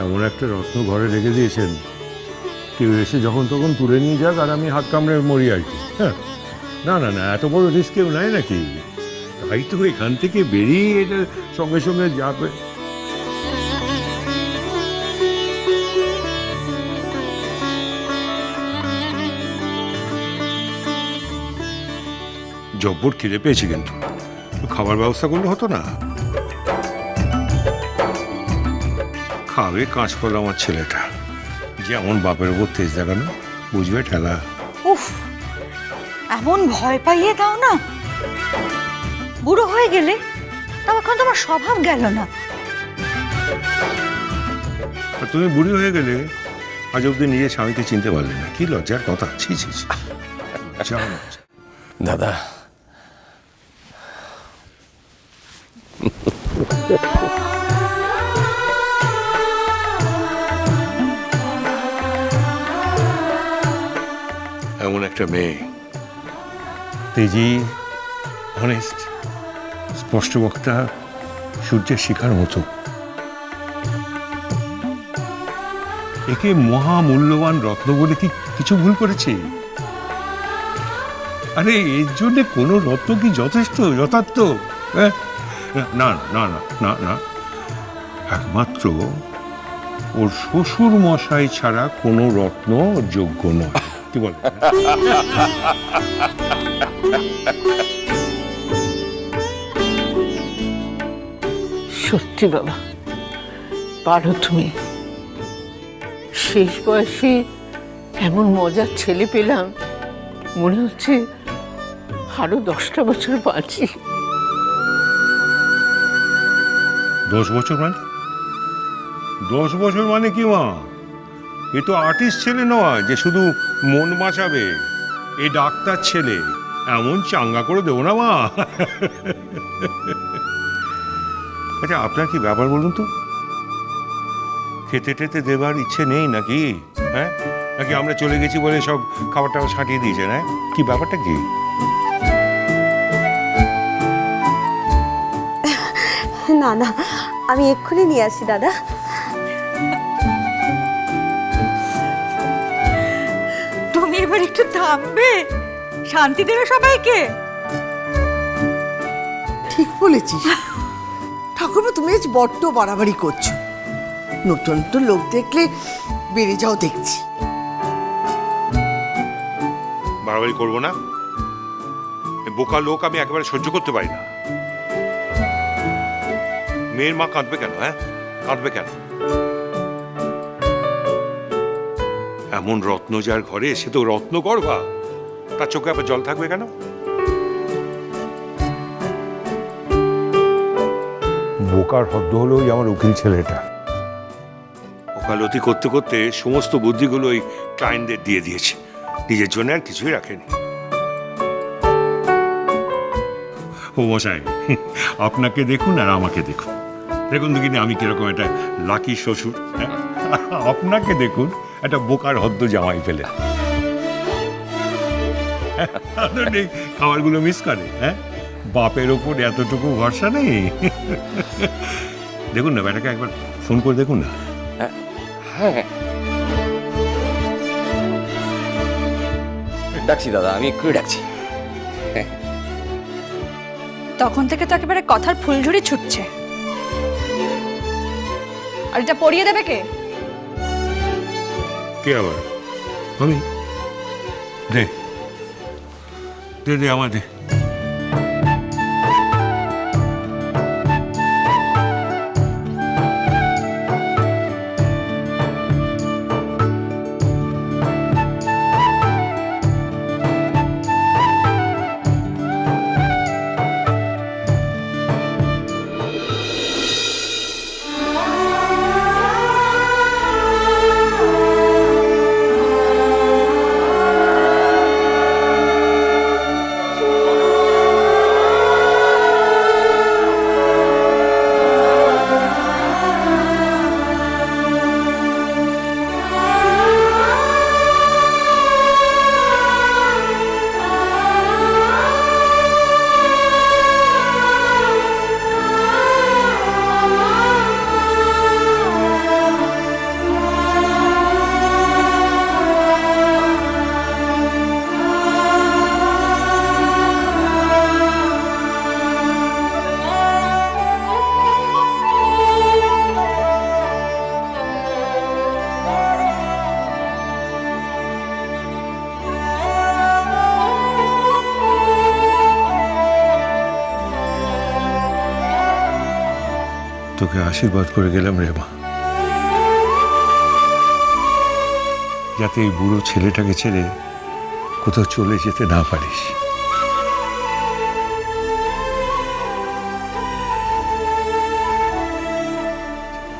এমন একটা রত্ন ঘরে রেখে দিয়েছেন, কেউ এসে যখন তখন তুলে নিয়ে যাক আর আমি হাত কামড়ে মরি আর কি। হ্যাঁ, না না না, এত বড় রিস্ক কেউ নেয় নাকি? তাই তো এখান থেকে বেরিয়ে এটা সঙ্গে সঙ্গে যাবে। জব্বর খিদে পেয়েছি, কিন্তু খাবার ব্যবস্থা করলে হতো না? খাবে কাঁচকলা আমার ছেলেটা, যেমন বাপের উপর তেজ দেখানো, বুঝবে ঠেলা। উফ, এমন ভয় পাইয়ে দাও না। বুড়ো হয়ে গেলে তাও এখন তোমার স্বভাব গেল না। আর তুমি বুড়ি হয়ে গেলে আজ অব্দি নিজের স্বামীকে চিনতে পারলে না, কি লজ্জার কথা। ছি ছি ছি। দাদা, এমন একটা মেয়ে, তেজি, অনেস্ট, স্পষ্ট বক্তা, সূর্যের শিখার মতো। একে মহামূল্যবান রত্ন বলে কি কিছু ভুল করেছে? আরে এর জন্য কোনো রত্ন কি যথেষ্ট, যথার্থ? হ্যাঁ, না না না না না, একমাত্র ওর শ্বশুর মশাই ছাড়া কোনো রত্ন যোগ্য নয়। কি বলে? সত্যি বাবা, পারো তুমি। শেষ বয়সে এমন মজার ছেলে পেলাম, মনে হচ্ছে আরো 10টা বছর বাঁচি। 10 বছর মানে? 10 বছর মানে কি মা? এ তো আর্টিস্ট ছেলে নয় যে শুধু মন বাঁচাবে। এ ডাক্তার ছেলে, এমন চাঙ্গা করে দেবো না মা। আচ্ছা, আপনার কি ব্যাপার বলুন তো? খেতে টেতে দেবার ইচ্ছে নেই নাকি? হ্যাঁ, নাকি আমরা চলে গেছি বলে সব খাবার টাবার ছাঁটিয়ে দিয়েছেন? হ্যাঁ, কি ব্যাপারটা কি? না না, আমি এক্ষুনি নিয়ে আসি দাদা। তুমি এবার একটু থামবে, শান্তি দেবে সবাইকে। ঠিক বলেছিস ঠাকুরপো, তুমি আজ বড্ড বাড়াবাড়ি করছো। নতুন নতুন লোক দেখলে বেড়ে যাও দেখছি। বাড়াবাড়ি করবো না? বোকা লোক আমি একেবারে সহ্য করতে পারি না। মেয়ের মা কাঁদবে কেন? হ্যাঁ, কাঁদবে কেন? এমন রত্ন যার ঘরে, সে তো রত্ন গর্ভা, তার চোখে আবার জল থাকবে কেন? বোকার হদ্দ হলো ওই আমার উকিল ছেলেটা। ওকালতি করতে করতে সমস্ত বুদ্ধিগুলো ওই ক্লায়েন্টদের দিয়ে দিয়েছে, নিজের জন্য আর কিছুই রাখেনি। ও মশাই, আপনাকে দেখুন আর আমাকে দেখুন, দেখুন দেখিনি আমি কিরকম একটা লাকি শ্বশুর। আপনাকে দেখুন, একটা বোকার হদ্দ জামাই পেলে। খাবারগুলো মিস করে। হ্যাঁ, বাপের ওপর এতটুকু ভরসা নেই। দেখুন না, বেটাকে একবার ফোন করে দেখুন না। হ্যাঁ, ডাকছি দাদা, আমি একটু ডাকছি। তখন থেকে তো একেবারে কথার ফুলঝুরি ছুটছে। আর এটা পড়িয়ে দেবে কে? কে আবার? আমি? দে দে দে, আমার দে। তোকে আশীর্বাদ করে গেলাম রে মা, যাতে এই বুড়ো ছেলেটাকে ছেড়ে কোথাও চলে যেতে না পারিস।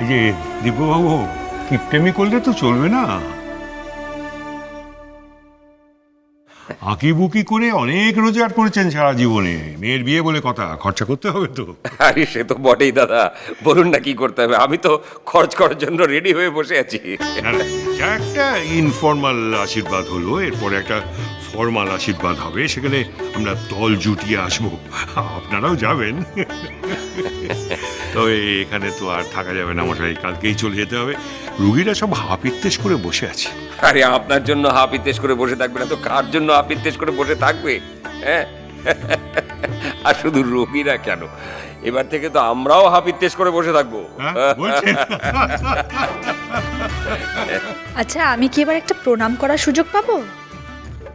এই যে দীপুবাবু, কিপটেমি করলে তো চলবে না। আঁকিবুকি করে অনেক রোজগার করেছেন সারা জীবনে, মেয়ের বিয়ে বলে কথা, খরচা করতে হবে তো। আরে সে তো বটেই দাদা, বলুন না কি করতে হবে, আমি তো খরচ করার জন্য রেডি হয়ে বসে আছি। না, না, এটা একটা ইনফর্মাল আশীর্বাদ হলো, এরপরে একটা ফর্মাল আশীর্বাদ হবে, সেখানে আমরা দল জুটিয়ে আসবো, আপনারাও যাবেন। তবে এখানে তো আর থাকা যাবে না মশাই, কালকেই চলে যেতে হবে। রুগীরা সব হাপিত্তেশ করে বসে আছে। আরে আপনার জন্য হাপিত্তেশ করে বসে থাকবে না তো কার জন্য হাপিত্তেশ করে বসে থাকবে? হ্যাঁ, আর শুধু রোগীরা কেন, এবার থেকে তো আমরাও হাপিত্তেশ করে বসে থাকবো। হ্যাঁ, বলছেন? আচ্ছা, আমি কি এবার একটা প্রণাম করার সুযোগ পাবো?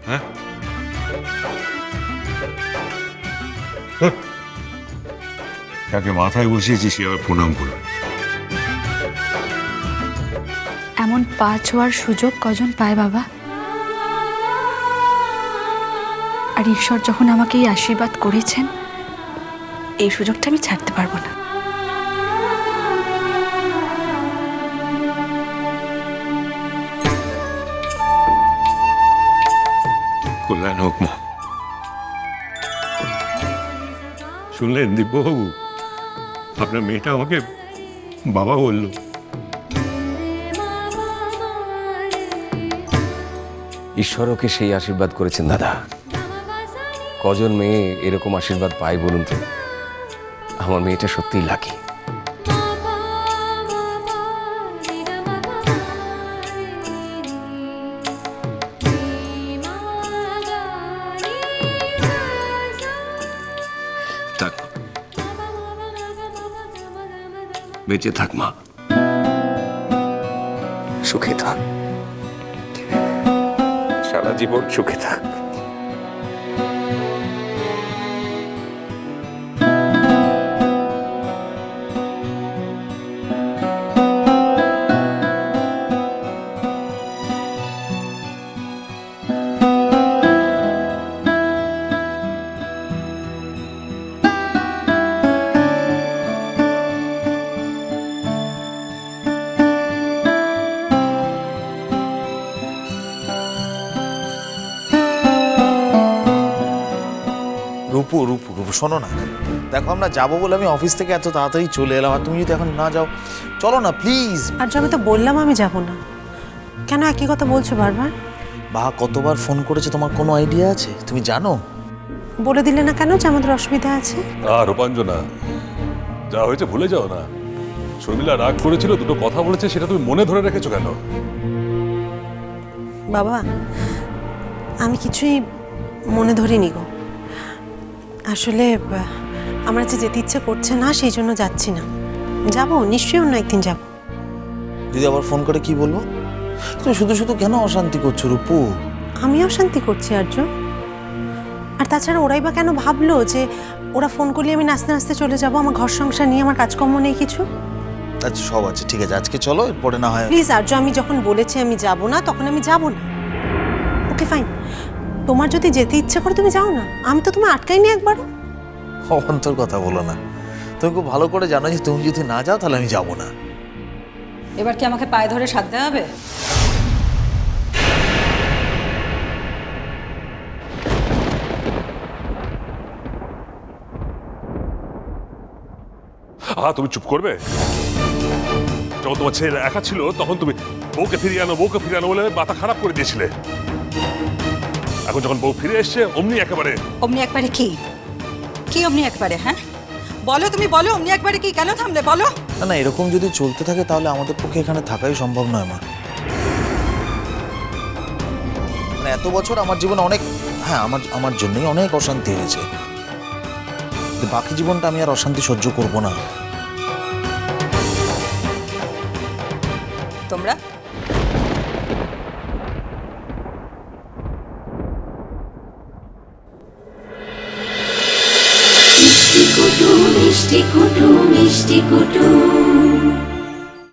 হ্যাঁ, তাকে মাথায় বসিয়েছি, সে আবার প্রণাম করবে। এমন পা ছোঁয়ার সুযোগ কজন পায় বাবা? আর ঈশ্বর যখন আমাকে এই আশীর্বাদ করেছেন, এই সুযোগটা আমি ছাড়তে পারবো না। কল্যাণ হোক মা। শুনলেন দিব্যবাবু, আপনার মেয়েটা আমাকে বাবা বললো। ঈশ্বর ওকে সেই আশীর্বাদ করেছেন দাদা। কজন মেয়ে এরকম আশীর্বাদ পায় বলুন তো? আমার মেয়েটা সত্যিই লাকি। থাক, বেঁচে থাক মা, সুখে থাক, সারা জীবন সুখে থাক। রূপু রূপু রূপু শোনো না, দেখো আমরা যাবো বলে আমি অফিস থেকে এত তাড়াতাড়ি চলে এলাম, আর তুমি যদি এখন না যাও, চলো না প্লিজ। আর আমি তো বললাম আমি যাব না, কেন একই কথা বলছো বারবার? বাহা কতবার ফোন করেছে, তোমার কোনো আইডিয়া আছে? তুমি জানো? বলে দিলে না কেন যে আমাদের অসুবিধা আছে? রূপাঞ্জনা, যা হয়েছে ভুলে যাও না। শর্মিলা রাগ করেছিল, দুটো কথা বলেছে, সেটা তুমি মনে ধরে রেখেছো কেন? বাবা, আমি কিছুই মনে ধরিনি গো। আসলে আমার যে যেতে ইচ্ছে করছে না, সেই জন্য যাচ্ছি না। যাব নিশ্চয়ই, অন্য একদিন যাব। যদি আবার ফোন করে কি বলবো? তুমি শুধু শুধু কেন অশান্তি করছো রূপু? আমিও শান্তি করছি আর্য। আর তাছাড়া ওরাই বা কেন ভাবলো যে ওরা ফোন করলে আমি নাচতে নাচতে চলে যাব? আমার ঘর সংসার নিয়ে আমার কাজকর্ম নেই কিছু? আচ্ছা সব আছে, ঠিক আছে, আজকে চলো, এরপরে না হয়। প্লিজ আর্য, আমি যখন বলেছি আমি যাব না, তখন আমি যাব না। ওকে ফাইন, তোমার যদি যেতে ইচ্ছে করে তুমি যাও না, আমি তো তোমায় আটকাইনি একবারও। অন্তর কথা বলো না, তুমি খুব ভালো করে জানো যে তুমি যদি না যাও তাহলে আমি যাব না। এবার কি আমাকে পায়ে ধরে সাধতে হবে? তুমি চুপ করবে? যখন তোমার ছেলে একা ছিল তখন তুমি বউকে ফিরিয়ে আনো বলে মাথা খারাপ করে দিয়েছিলে। এখন যখন বউ ফিরে এসছে অমনি একেবারে অমনি একবারে কি? কি অমনি একবারে? হ্যাঁ বলো, তুমি বলো, অমনি একবারে কি? কেন থামলে বলো? না না, এরকম যদি চলতে থাকে তাহলে আমাদের পক্ষে এখানে থাকাই সম্ভব নয় মা। মানে এত বছর আমার জীবনে অনেক, হ্যাঁ আমার জন্যই অনেক অশান্তি হয়েছে, বাকি জীবনটা আমি আর অশান্তি সহ্য করব না। তোমরা মিষ্টি কুটু মিষ্টি কুটু মিষ্টি কুটু